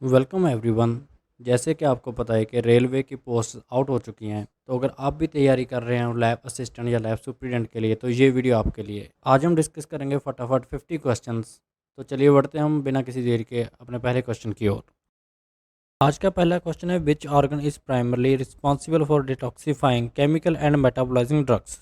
Welcome everyone. जैसे कि आपको पता है कि रेलवे की पोस्ट आउट हो चुकी हैं, तो अगर आप भी तैयारी कर रहे हैं लैब असिस्टेंट या लैब सुपरिटेंडेंट के लिए, तो ये वीडियो आपके लिए। आज हम डिस्कस करेंगे फटाफट 50 क्वेश्चंस। तो चलिए बढ़ते हैं हम बिना किसी देरी के अपने पहले क्वेश्चन की ओर। आज का पहला क्वेश्चन है, which organ is primarily responsible for detoxifying chemical and metabolising drugs.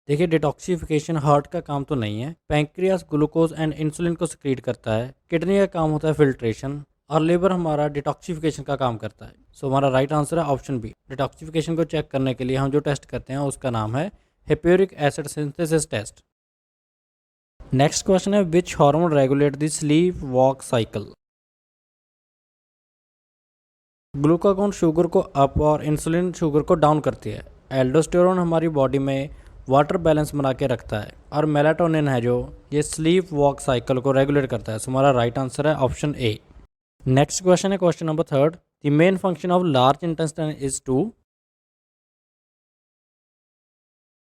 देखिए, डिटॉक्सिफिकेशन हार्ट का काम तो नहीं है। पैंक्रियास ग्लूकोज एंड इंसुलिन को सिक्रीट करता है। किडनी का काम होता है फिल्ट्रेशन। और लिवर हमारा डिटॉक्सिफिकेशन का काम करता है। सो हमारा राइट आंसर है ऑप्शन बी। डिटॉक्सिफिकेशन को चेक करने के लिए हम जो टेस्ट करते हैं उसका नाम है hippuric acid synthesis test. Next question है, which hormone regulate the sleep walk cycle. Glucagon sugar को अप और इंसुलिन शुगर को डाउन करती है। एल्डोस्टेरोन हमारी बॉडी में वाटर बैलेंस बना के रखता है। और मेलाटोनिन है जो ये स्लीप वॉक साइकिल को रेगुलेट करता है। सो हमारा राइट आंसर है ऑप्शन ए। नेक्स्ट क्वेश्चन है question number third, the main function of large intestine is to.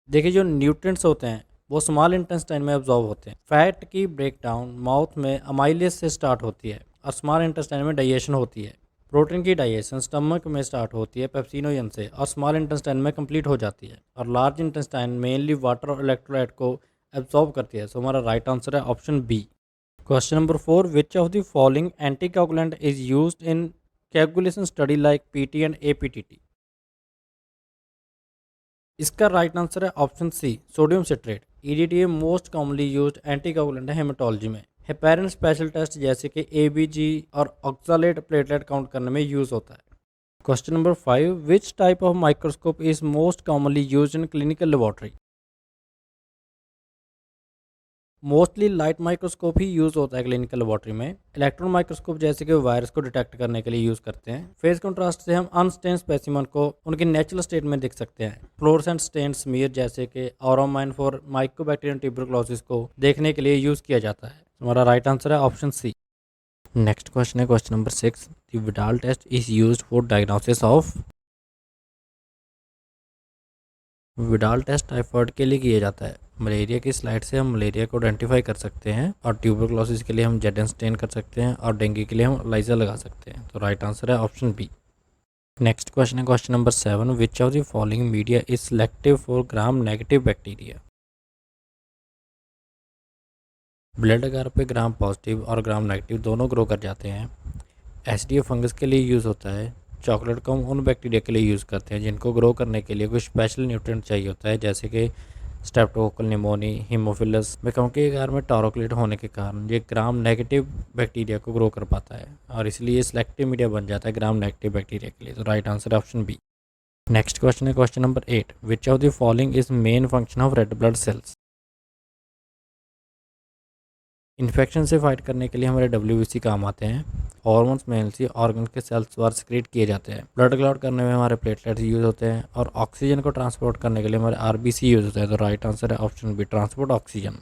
देखिए, जो न्यूट्रिएंट्स होते हैं वो स्मॉल इंटेस्टाइन में अब्जॉर्ब होते हैं। फैट की ब्रेकडाउन माउथ में अमाइलेज से स्टार्ट होती है और स्मॉल इंटेस्टाइन में डाइजेशन होती है। प्रोटीन की डाइजेशन स्टमक में स्टार्ट होती है पेप्सिनोजन से और स्मॉल इंटेस्टाइन में कंप्लीट हो जाती है। और लार्ज इंटेस्टाइन मेनली वाटर और इलेक्ट्रोलाइट को एब्जॉर्ब करती है। सो हमारा राइट आंसर है option B. Question number four, which of the following anticoagulant is used in coagulation study like PT and APTT. इसका राइट आंसर है option C, sodium citrate. EDTA most commonly used anticoagulant है haematology में। Heparin special test जैसे कि ABG और oxalate platelet count करने में use होता है। Question number five, which type of microscope is most commonly used in clinical laboratory. Mostly light microscope he use होता है क्लिनिकल लेबोरेटरी में। इलेक्ट्रॉन माइक्रोस्कोप जैसे कि वायरस को डिटेक्ट करने के लिए यूज करते हैं। फेस कंट्रास्ट से हम अनस्टेन स्पेसिमन को उनकी नेचुरल स्टेट में देख सकते हैं। फ्लोरेसेंट स्टेन स्मीयर जैसे कि ऑरोमाइन फॉर माइकोबैक्टीरियम ट्यूबरकुलोसिस को देखने के लिए यूज किया जाता है। हमारा राइट आंसर है ऑप्शन सी। नेक्स्ट क्वेश्चन है question number six, the Widal test is used for diagnosis of. Widal test typhoid के लिए किया जाता है। मलेरिया की स्लाइड से हम मलेरिया को आइडेंटिफाई कर सकते हैं और ट्यूबरकुलोसिस के लिए हम जेडन स्टेन कर सकते हैं और डेंगू के लिए हम एलाइजा लगा सकते हैं। तो राइट आंसर है ऑप्शन बी। नेक्स्ट क्वेश्चन है question number seven, which of the following media is selective for gram negative bacteria. Blood अगर पे ग्राम पॉजिटिव और ग्राम नेगेटिव दोनों ग्रो कर जाते हैं। एसडीए फंगस के लिए यूज़ होता है। चॉकलेट को हम उन बैक्टीरिया के लिए यूज़ करते हैं जिनको ग्रो करने के लिए कुछ स्पेशल न्यूट्रिएंट चाहिए होता है, जैसे कि स्ट्रेप्टोकोकल निमोनी, हीमोफिलस में, क्योंकि अगार में टॉरोक्लेट होने के कारण ये ग्राम नेगेटिव बैक्टीरिया को ग्रो कर पाता है और इसलिए ये सिलेक्टिव मीडिया बन जाता है ग्राम नेगेटिव बैक्टीरिया के लिए। तो right answer option B. Next question है question number eight, which of the following is main function of red blood cells. Infection से फाइट करने के लिए हमारे डब्ल्यूबीसी काम आते हैं। हॉर्मोन्स मेनली ऑर्गन के सेल्स द्वारा सिक्रीट किए जाते हैं। ब्लड क्लॉट करने में हमारे प्लेटलेट्स यूज होते हैं और ऑक्सीजन को ट्रांसपोर्ट करने के लिए हमारे आरबीसी यूज होता है। तो राइट आंसर है option B, transport oxygen.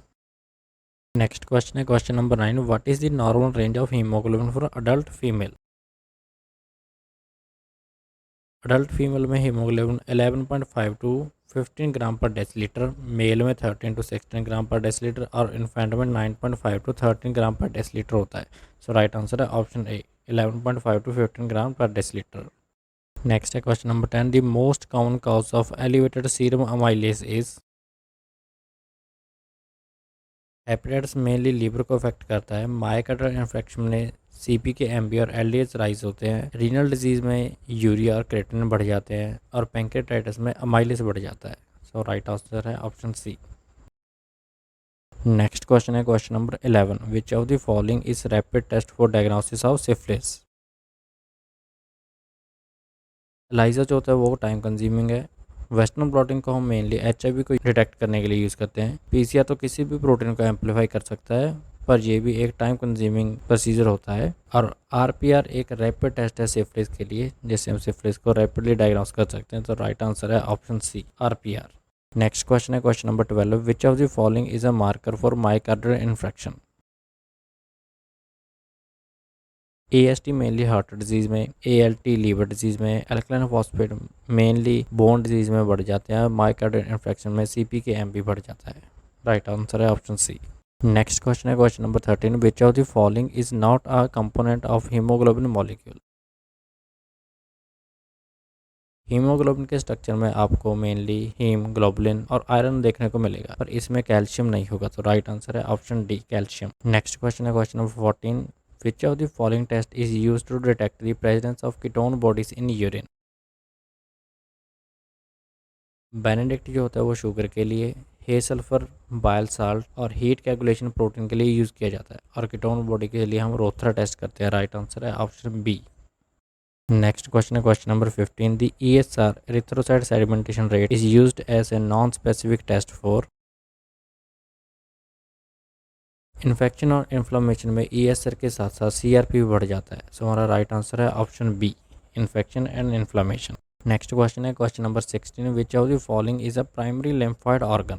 Next question है question number nine, what is the normal range of haemoglobin for adult female. Adult female में haemoglobin 11.5 to 15 gram per decilitre, mail में 13 to 16 gram per decilitre और infant में 9.5 to 13 gram per decilitre होता है। So right answer है option A, 11.5 to 15 gram per decilitre. Next है question number 10, the most common cause of elevated serum amylase is. Hepatitis mainly liver को affect करता है। Myocardial infection में CP K MB और LDH rise होते हैं। Renal disease में urea और क्रेटिनिन बढ़ जाते हैं और पैंक्रेटाइटिस में अमाइलेज बढ़ जाता है। सो राइट आंसर है ऑप्शन सी। नेक्स्ट क्वेश्चन है question number 11, which of the following is rapid test for diagnosis of syphilis. ELISA जो होता है वो टाइम कंज्यूमिंग है। वेस्टर्न ब्लॉटिंग को हम मेनली एचआईवी को डिटेक्ट करने के लिए यूज़ करते हैं। पीसीआर तो किसी भी प्रोटीन को एम्पलीफाई कर सकता है, पर यह भी एक टाइम कंज्यूमिंग प्रोसीजर होता है। और आरपीआर एक रैपिड टेस्ट है सिफिलिस के लिए, जिससे हम सिफिलिस को रैपिडली डायग्नोस कर सकते हैं। तो राइट आंसर है option C, RPR. Next question है question number 12, which of the following is a marker for myocardial infection. AST mainly heart disease में, एएलटी लीवर डिजीज़ में, alkaline phosphate mainly bone disease में बढ़ जाते हैं। Myocardial infection में CP K M भी बढ़ जाता है। राइट आंसर है ऑप्शन सी। नेक्स्ट क्वेश्चन है question number 13, which of the following is not a component of haemoglobin molecule. Haemoglobin के स्ट्रक्चर में आपको मेनली हीम, ग्लोबुलिन और आयरन देखने को मिलेगा, पर इसमें कैल्शियम नहीं होगा, तो राइट आंसर है option D, calcium. Next question है question number 14, which of the following test is use to detect the presence of ketone bodies in urine. Benedict जो होता है वो शुगर के लिए, हे सल्फर बायल साल्ट और heat coagulation protein के लिए यूज़ किया जाता है, और कीटोन बॉडी के लिए हम रोथरा टेस्ट करते हैं, राइट आंसर है ऑप्शन बी। नेक्स्ट क्वेश्चन है question number 15, the ESR erythrocyte sedimentation rate is used as a non specific test for. Infection और इन्फ्लामेशन में ESR के साथ साथ CRP भी बढ़ जाता है, सो हमारा राइट आंसर है option B, infection and inflammation. Next question है question number 16, which of the following is a primary lymphoid organ.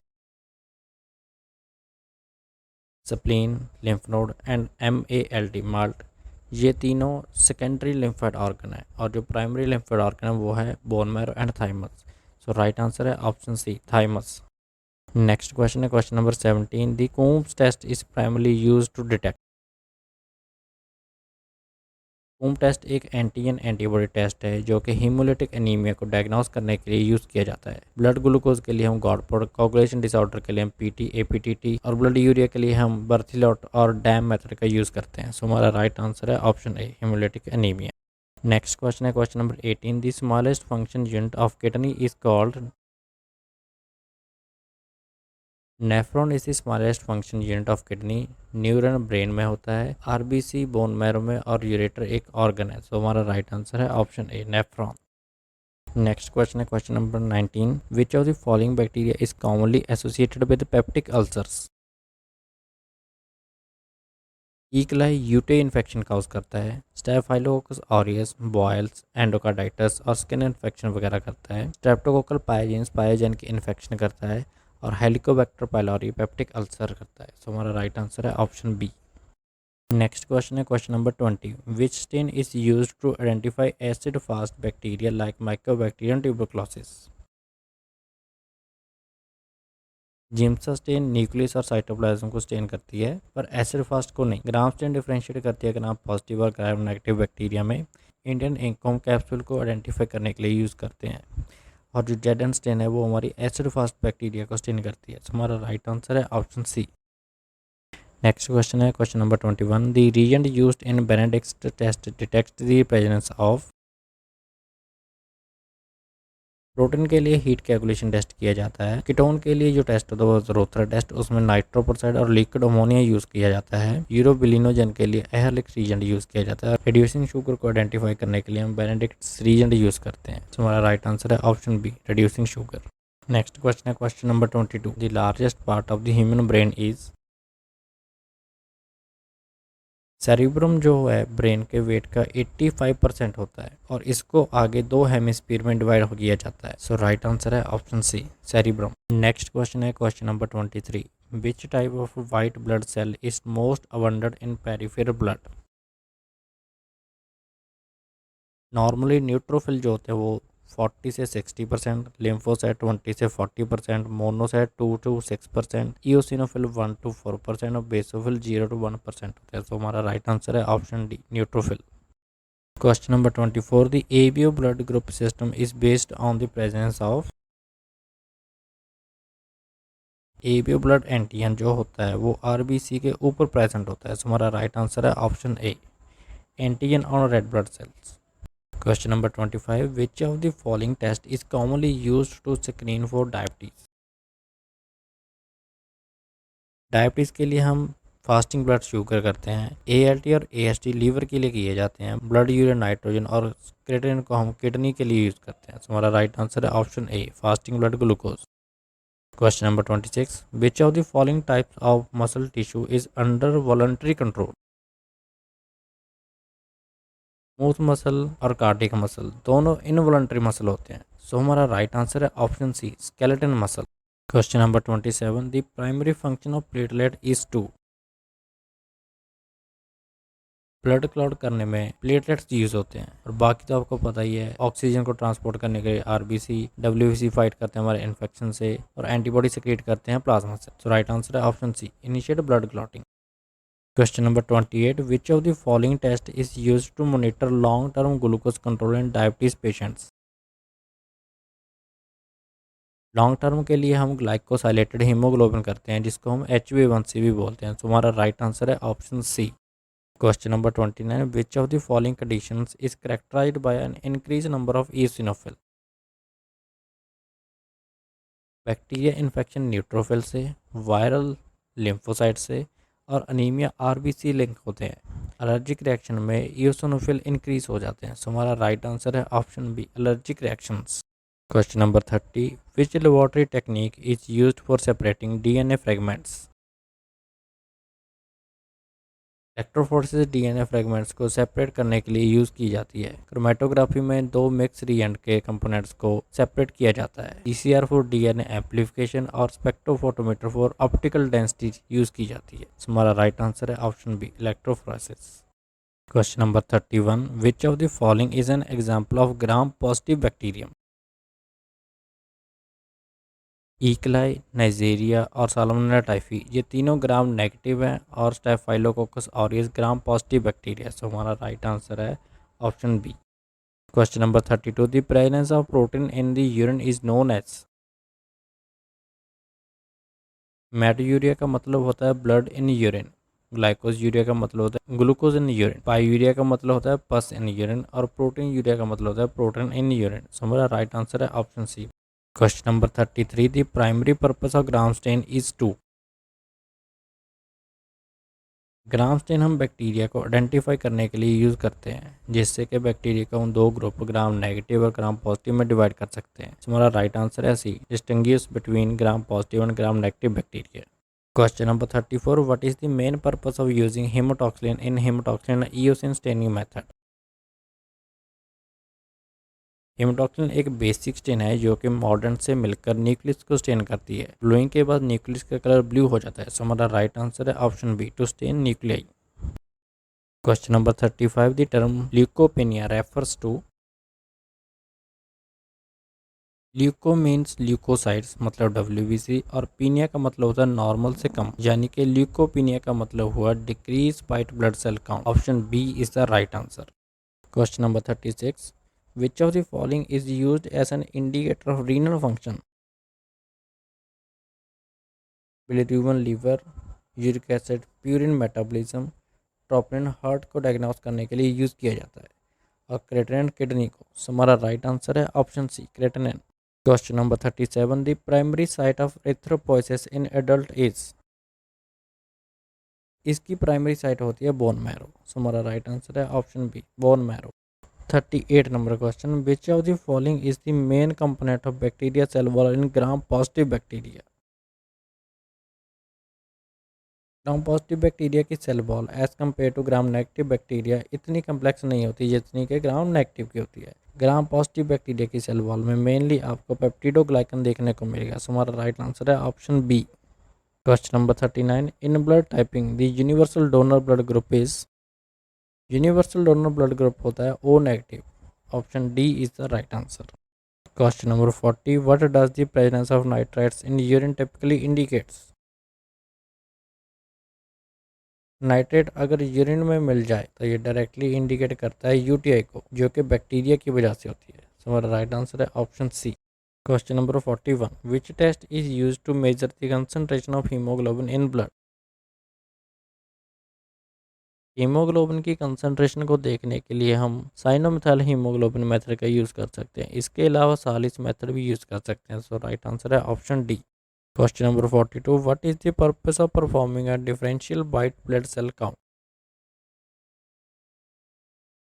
Spleen, lymph node and MALT MALT, ये तीनों सेकेंडरी लिम्फोइड ऑर्गन है, और जो प्राइमरी लिम्फोइड ऑर्गन है वो है bone marrow and thymus, so right answer है option C, thymus. Next question है question number 17, the Coombs test is primarily use to detect. Coomb test एक एंटीजन एंटीबॉडी टेस्ट है जो कि हीमोलिटिक एनीमिया को डायग्नोस करने के लिए यूज़ किया जाता है। ब्लड ग्लूकोज के लिए हम गॉडपोड, कोगुलेशन डिसऑर्डर के लिए हम PT, APTT और ब्लड यूरिया के लिए हम बर्थिलोट और डैम मेथड का यूज़ करते हैं, सो हमारा राइट आंसर है option A, haemolytic anaemia. Next question है question number 18, the smallest function unit of kidney is called. Nephron is the smallest function unit of kidney, neuron brain में होता है, RBC bone marrow में, और ureter एक organ है, so हमारा right answer है option A, nephron. Next question है question number 19, which of the following bacteria is commonly associated with peptic ulcers. E coli UTI infection cause करता है, स्टेफाइलोकोकस ऑरियस बॉयल्स, एंडोकार्डाइटिस और skin infection वगैरह करता है, streptococcal pyogenes पायोजेन की infection करता है, और हेलिकोबैक्टर पाइलोरी पेप्टिक अल्सर करता है, सो हमारा राइट आंसर है ऑप्शन बी। नेक्स्ट क्वेश्चन है question number 20, which stain is used to identify acid fast bacteria like mycobacterium tuberculosis. Giemsa stain nucleus और साइटोप्लाज्म को स्टेन करती है, पर एसिड फास्ट को नहीं। ग्राम स्टेन डिफरेंशिएट करती है ग्राम पॉजिटिव और ग्राम नेगेटिव बैक्टीरिया में। इंडियन इंकॉम कैप्सूल को आइडेंटिफाई करने के लिए यूज़ करते हैं, और जो जेडन स्टेन है वो हमारी एसिड फास्ट बैक्टीरिया को स्टेन करती है, तो हमारा राइट आंसर है ऑप्शन सी। नेक्स्ट क्वेश्चन है question number 21, the reagent used in Benedict test detect the presence of. Protein के लिए हीट कैलकुलेशन टेस्ट किया जाता है, कीटोन के लिए जो टेस्ट होता है वो रोथरा टेस्ट, उसमें नाइट्रोपोसाइड और लिक्विड अमोनिया यूज़ किया जाता है। यूरोबिलिनोजन के लिए एहरलिक्स रीजेंट यूज़ किया जाता है, रिड्यूसिंग शुगर को आइडेंटिफाई करने के लिए हम बेनेडिक्ट रीजेंट यूज़ करते हैं, तो हमारा राइट आंसर है option B, reducing sugar. Next question है question number 22, the largest part of the human brain is. Cerebrum जो है ब्रेन के वेट का 85% होता है, और इसको आगे दो हेमिस्फीयर में डिवाइड हो किया जाता है, सो राइट आंसर है option C, cerebrum. Next question है question number 23, which type of white blood cell is most abundant in peripheral blood. Normally neutrophil जो होते हैं वो 40 से 60%, लिम्फोसाइट 20 से 40%, मोनोसाइट 2 to 6%, इओसिनोफिल 1 to 4% और बेसोफिल 0 to 1% होते हैं, तो हमारा राइट आंसर है option D, neutrophil. Question number 24, the ABO blood group system is based on the presence of. ABO blood antigen जो होता है वो RBC के ऊपर प्रेजेंट होता है, तो हमारा राइट आंसर है option A, antigen on red blood sales. Question number 25, which of the following test is commonly used to screen for diabetes। Diabetes के लिए हम फास्टिंग ब्लड शुगर करते हैं, ALT और AST लीवर के लिए किए जाते हैं, ब्लड यूरिन नाइट्रोजन और क्रेटिनिन को हम किडनी के लिए यूज़ करते हैं, तो हमारा राइट आंसर है option A, fasting blood glucose. Question number 26, which of the following types of muscle tissue is under voluntary control. Smooth muscle और कार्डियक मसल दोनों इनवॉलंटरी मसल होते हैं, सो हमारा राइट आंसर है option C, skeleton muscle. Question number 27, the primary function of platelet is to. Blood clot करने में platelets use होते हैं, और बाकी तो आपको पता ही है, ऑक्सीजन को ट्रांसपोर्ट करने के लिए आरबीसी, डब्ल्यूबीसी फाइट करते हैं हमारे इन्फेक्शन से, और एंटीबॉडी सेक्रेट करते हैं प्लाज्मा से। तो राइट आंसर है option C, initiate blood clotting. Question number 28. Which of the following test is used to monitor long-term glucose control in diabetes patients? Long term के लिए हम ग्लाइकोसाइलेटेड हीमोग्लोबिन करते हैं, जिसको हम HbA1c भी बोलते हैं। तो हमारा राइट आंसर है option C. Question number 29. Which of the following conditions is characterised by an increase number of eosinophil? Bacteria infection neutrophil से, वायरल लिम्फोसाइट से, और अनीमिया आरबीसी लिंक होते हैं। एलर्जिक रिएक्शन में ईओसिनोफिल इंक्रीज हो जाते हैं। सो हमारा राइट आंसर है option B, allergic reactions. Question number 30. Which laboratory technique is used for separating DNA fragments? Electrophoresis DNA fragments को सेपरेट करने के लिए यूज़ की जाती है। क्रोमेटोग्राफी में दो मिक्स रिएजेंट के कंपोनेंट्स को सेपरेट किया जाता है। पीसीआर फॉर डीएनए एम्पलीफिकेशन और spectrophotometer for optical density use की जाती है। So, हमारा राइट आंसर है option B, electrophoresis. Question number 31. Which of the following is an example of gram positive bacterium? E coli, Neisseria और साल्मोनेला टाइफी, ये तीनों gram negative हैं, और staphylococcus aureus gram positive bacteria. So हमारा right answer है option B. Question number 32. The presence of protein in the urine is known as? मेटयूरिया का मतलब होता है blood in urine, glycosuria का मतलब होता है ग्लूकोज इन यूरिन, पायूरिया का मतलब होता है पस इन यूरिन, और प्रोटीन यूरिया का मतलब होता है प्रोटीन इन यूरिन। सो हमारा राइट आंसर है option C. Question number 33. The primary purpose of gram stain is to? Gram stain हम बैक्टीरिया को आइडेंटिफाई करने के लिए यूज़ करते हैं, जिससे कि बैक्टीरिया को हम दो ग्रुप ग्राम नेगेटिव और ग्राम पॉजिटिव में डिवाइड कर सकते हैं। So, हमारा राइट आंसर है C, distinguish between gram positive and gram negative bacteria. Question number 34. What is the main purpose of using hematoxylin in hematoxylin eosin staining method? Hematoxylin एक basic stain है जो कि modern से मिलकर nucleus को stain करती है। ब्लूइंग के बाद न्यूक्लियस का कलर ब्लू हो जाता है। सो हमारा राइट आंसर है option B, to stain nuclei. Question number 35. The term leukopenia refers to? Leuko means leukocytes मतलब डब्ल्यूबीसी, और पीनिया का मतलब होता है नॉर्मल से कम, यानी कि ल्यूकोपीनिया का मतलब हुआ decrease white blood cell count. Option B is the right answer. Question number 36. Which of the following is used as an indicator of renal function? Bilirubin liver, uric acid, purine metabolism, troponin heart को diagnose करने के लिए use किया जाता है, और creatinine kidney को। So, हमारा राइट आंसर है option C, creatinine. Question number 37. The primary site of erythropoiesis in adult is? इसकी प्राइमरी साइट होती है बोन मैरो। सो हमारा राइट आंसर है option B, bone marrow. 38 number question. Which of the following is the main component of bacteria cell wall in gram positive bacteria? Gram positive bacteria की cell wall as compare to gram negative bacteria इतनी complex नहीं होती जितनी कि gram negative की होती है। Gram positive bacteria की सेल वॉल में मेनली आपको पेप्टिडोग्लाइकन देखने को मिलेगा। सो हमारा राइट आंसर है option B. Question number 39. In blood typing the universal donor blood group is? Universal donor blood group होता है ओ negative. Option D is the right answer. Question number 40. What does the presence of nitrites in urine typically indicates? Nitrate अगर urine में मिल जाए तो ये directly indicate करता है यूटीआई को, जो कि बैक्टीरिया की वजह से होती है। सो हमारा राइट आंसर है option C. Question number 41. Which test is used to measure the concentration of haemoglobin in blood? Haemoglobin की कंसंट्रेशन को देखने के लिए हम साइनोमिथाइल हीमोग्लोबिन मेथड का यूज़ कर सकते हैं। इसके अलावा सालिस मेथड भी यूज़ कर सकते हैं। सो राइट आंसर है option D. Question number 42. What is the purpose of performing a differential white blood cell count?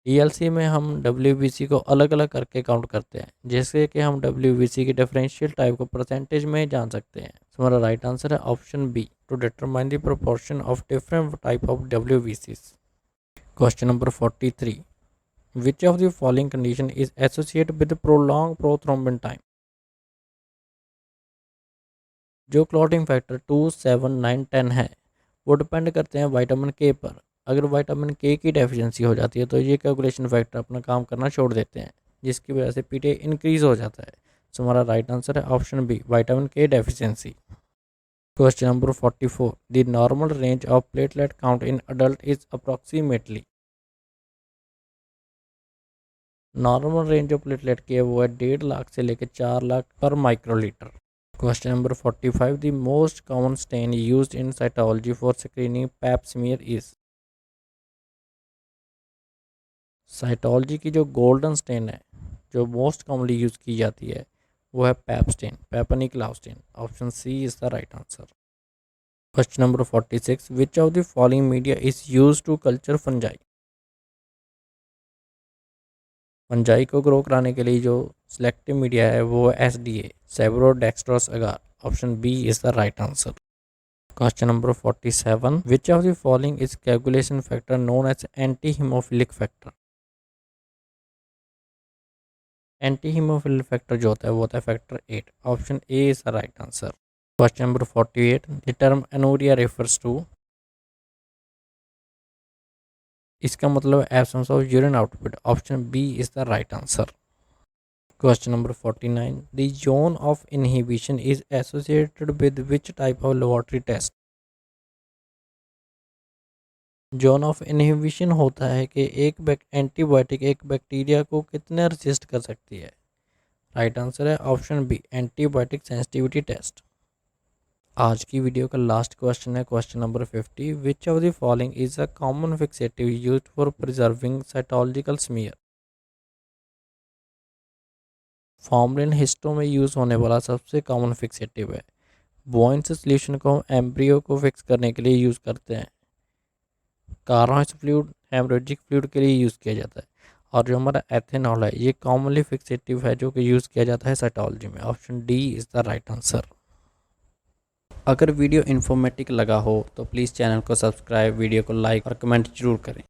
DLC में हम डब्ल्यूबीसी को अलग अलग करके काउंट करते हैं, जैसे कि हम डब्ल्यूबीसी की डिफरेंशियल टाइप को परसेंटेज में जान सकते हैं। So, हमारा राइट आंसर है option B, to determine the proportion of different type of WBC. Question number 43. Which of the following condition is associated with prolong prothrombin time? जो clotting factor 2, 7, 9, 10 है, वो डिपेंड करते हैं विटामिन के पर। अगर विटामिन के की डेफिशिएंसी हो जाती है तो ये कोagulation फैक्टर अपना काम करना छोड़ देते हैं, जिसकी वजह से पीटीआई इंक्रीज हो जाता है। सो हमारा राइट आंसर है ऑप्शन बी, विटामिन के deficiency. Question number 44, the normal range of platelet count in adult is approximately. Normal range of platelet की है वो है 1.5 लाख से लेकर 4 lakh per microlitre. Question number 45, the most common stain used in cytology for screening Pap smear is. Cytology की जो golden stand है जो मोस्ट कॉमनली यूज की जाती है वो है pap stain, Papanicolaou stain. Option C is the right answer. Question number 46, which of the following media is used to culture fungi. Fungi को ग्रो कराने के लिए जो सिलेक्टिव मीडिया है वो SDA, Sabouraud dextrose agar. Option B is the right answer. Question number 47, which of the following is coagulation factor known as anti hemophilic factor. Anti hemophilic factor जो होता है वो होता है factor 8। Option A is the right answer. Question number 48, the term anuria refers to. इसका मतलब absence of urine output. Option B is the right answer. Question number 49, the zone of inhibition is associated with which type of laboratory test. Zone of inhibition होता है कि एक antibiotic एक bacteria को कितने resist कर सकती है। राइट आंसर है option B, antibiotic sensitivity test. आज की वीडियो का लास्ट क्वेश्चन है question number 50, which of the following is a common fixative used for preserving cytological smear. Formalin histo में यूज होने वाला सबसे कॉमन फिक्सेटिव है। बुओयेंसी सॉल्यूशन को हम एम्ब्रियो को फिक्स करने के लिए यूज करते हैं। कार्बोहाइड्रेट फ्लूइड हेमोरेजिक फ्लूइड के लिए यूज किया जाता है। और जो हमारा एथेनॉल है ये कॉमनली फिक्सेटिव है जो कि यूज किया जाता है साइटोलॉजी में। Option D is the right answer. अगर वीडियो इन्फॉर्मेटिव लगा हो तो प्लीज़ चैनल को सब्सक्राइब, वीडियो को लाइक और कमेंट जरूर करें।